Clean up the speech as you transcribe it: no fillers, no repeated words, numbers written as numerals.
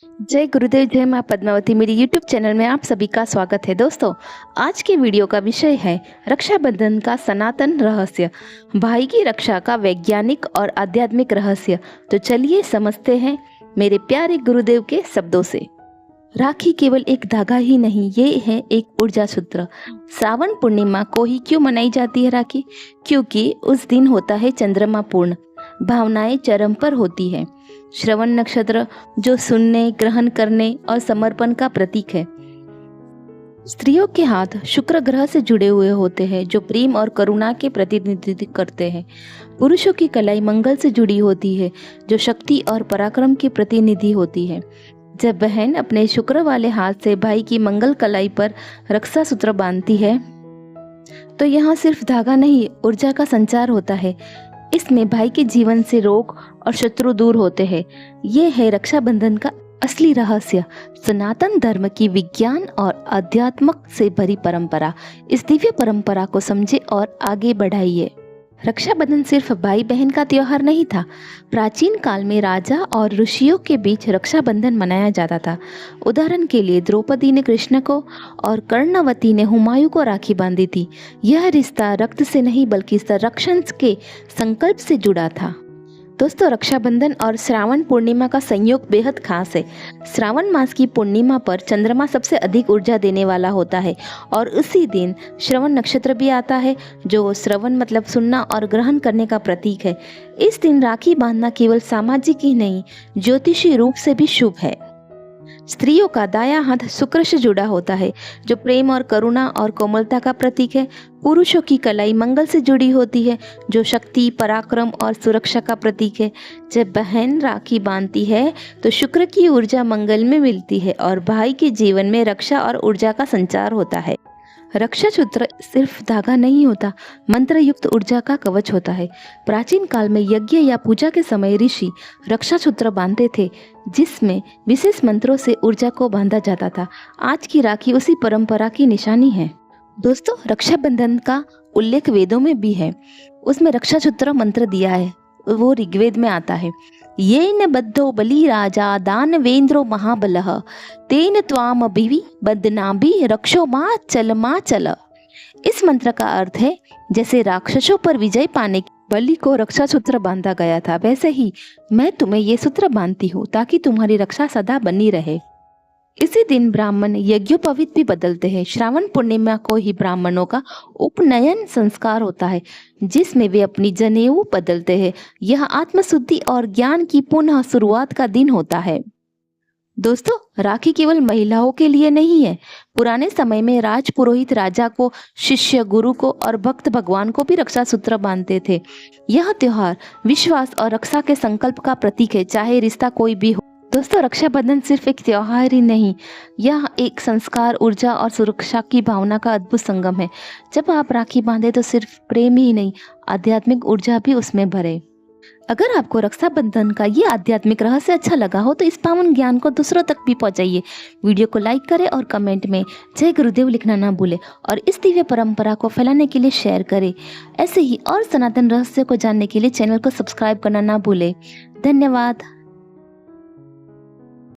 जय गुरुदेव जय माँ पद्मावती। मेरी यूट्यूब चैनल में आप सभी का स्वागत है। दोस्तों, आज के वीडियो का विषय है रक्षाबंधन का सनातन रहस्य, भाई की रक्षा का वैज्ञानिक और आध्यात्मिक रहस्य। तो चलिए समझते हैं मेरे प्यारे गुरुदेव के शब्दों से। राखी केवल एक धागा ही नहीं, ये है एक ऊर्जा सूत्र। श्रावण पूर्णिमा को ही क्यों मनाई जाती है राखी? क्योंकि उस दिन होता है चंद्रमा पूर्ण, भावनाएं चरम पर होती है। श्रवण नक्षत्र जो सुनने, ग्रहण करने और समर्पण का प्रतीक है। स्त्रियों के हाथ शुक्र ग्रह से जुड़े हुए होते हैं, जो प्रेम और करुणा के प्रतिनिधित्व करते हैं। पुरुषों की कलाई मंगल से जुड़ी होती है, जो शक्ति और पराक्रम की प्रतिनिधि होती है। जब बहन अपने शुक्र वाले हाथ से भाई की मंगल कलाई पर रक्षा सूत्र बांधती है, तो यहाँ सिर्फ धागा नहीं, ऊर्जा का संचार होता है। इसमें भाई के जीवन से रोग और शत्रु दूर होते हैं। ये है रक्षाबंधन का असली रहस्य, सनातन धर्म की विज्ञान और अध्यात्मक से भरी परंपरा। इस दिव्य परंपरा को समझे और आगे बढ़ाइए। रक्षाबंधन सिर्फ भाई बहन का त्योहार नहीं था। प्राचीन काल में राजा और ऋषियों के बीच रक्षाबंधन मनाया जाता था। उदाहरण के लिए द्रौपदी ने कृष्ण को और कर्णवती ने हुमायूं को राखी बांधी थी। यह रिश्ता रक्त से नहीं बल्कि संरक्षण के संकल्प से जुड़ा था। दोस्तों, रक्षाबंधन और श्रावण पूर्णिमा का संयोग बेहद खास है। श्रावण मास की पूर्णिमा पर चंद्रमा सबसे अधिक ऊर्जा देने वाला होता है और उसी दिन श्रवण नक्षत्र भी आता है, जो श्रवण मतलब सुनना और ग्रहण करने का प्रतीक है। इस दिन राखी बांधना केवल सामाजिक ही नहीं, ज्योतिषी रूप से भी शुभ है। स्त्रियों का दायां हाथ शुक्र से जुड़ा होता है, जो प्रेम और करुणा और कोमलता का प्रतीक है। पुरुषों की कलाई मंगल से जुड़ी होती है, जो शक्ति, पराक्रम और सुरक्षा का प्रतीक है। जब बहन राखी बांधती है तो शुक्र की ऊर्जा मंगल में मिलती है और भाई के जीवन में रक्षा और ऊर्जा का संचार होता है। रक्षा सूत्र सिर्फ धागा नहीं होता, मंत्र युक्त ऊर्जा का कवच होता है। प्राचीन काल में यज्ञ या पूजा के समय ऋषि रक्षा सूत्र बांधते थे, जिसमें विशेष मंत्रों से ऊर्जा को बांधा जाता था। आज की राखी उसी परंपरा की निशानी है। दोस्तों, रक्षाबंधन का उल्लेख वेदों में भी है। उसमें रक्षा सूत्र मंत्र दिया है, वो ऋग्वेद में आता है। येन बद्धो बलि राजा दानवेंद्रो महाबलः तेन त्वाम अभिवि बदनाभि रक्षो मां चल। इस मंत्र का अर्थ है, जैसे राक्षसों पर विजय पाने के बलि को रक्षा सूत्र बांधा गया था, वैसे ही मैं तुम्हें ये सूत्र बांधती हूँ ताकि तुम्हारी रक्षा सदा बनी रहे। इसी दिन ब्राह्मण यज्ञोपवीत भी बदलते हैं। श्रावण पूर्णिमा को ही ब्राह्मणों का उपनयन संस्कार होता है, जिसमें वे अपनी जनेऊ बदलते हैं। यह आत्मशुद्धि और ज्ञान की पुनः शुरुआत का दिन होता है। दोस्तों, राखी केवल महिलाओं के लिए नहीं है। पुराने समय में राजपुरोहित राजा को, शिष्य गुरु को और भक्त भगवान को भी रक्षा सूत्र बांधते थे। यह त्योहार विश्वास और रक्षा के संकल्प का प्रतीक है, चाहे रिश्ता कोई भी हो। दोस्तों, रक्षाबंधन सिर्फ एक त्योहार ही नहीं, यह एक संस्कार, ऊर्जा और सुरक्षा की भावना का अद्भुत संगम है। जब आप राखी बांधे तो सिर्फ प्रेम ही नहीं, आध्यात्मिक ऊर्जा भी उसमें भरे। अगर आपको रक्षाबंधन का ये आध्यात्मिक रहस्य अच्छा लगा हो तो इस पावन ज्ञान को दूसरों तक भी पहुंचाइए। वीडियो को लाइक करें और कमेंट में जय गुरुदेव लिखना ना भूलें और इस दिव्य परंपरा को फैलाने के लिए शेयर करें। ऐसे ही और सनातन रहस्य को जानने के लिए चैनल को सब्सक्राइब करना ना भूलें। धन्यवाद।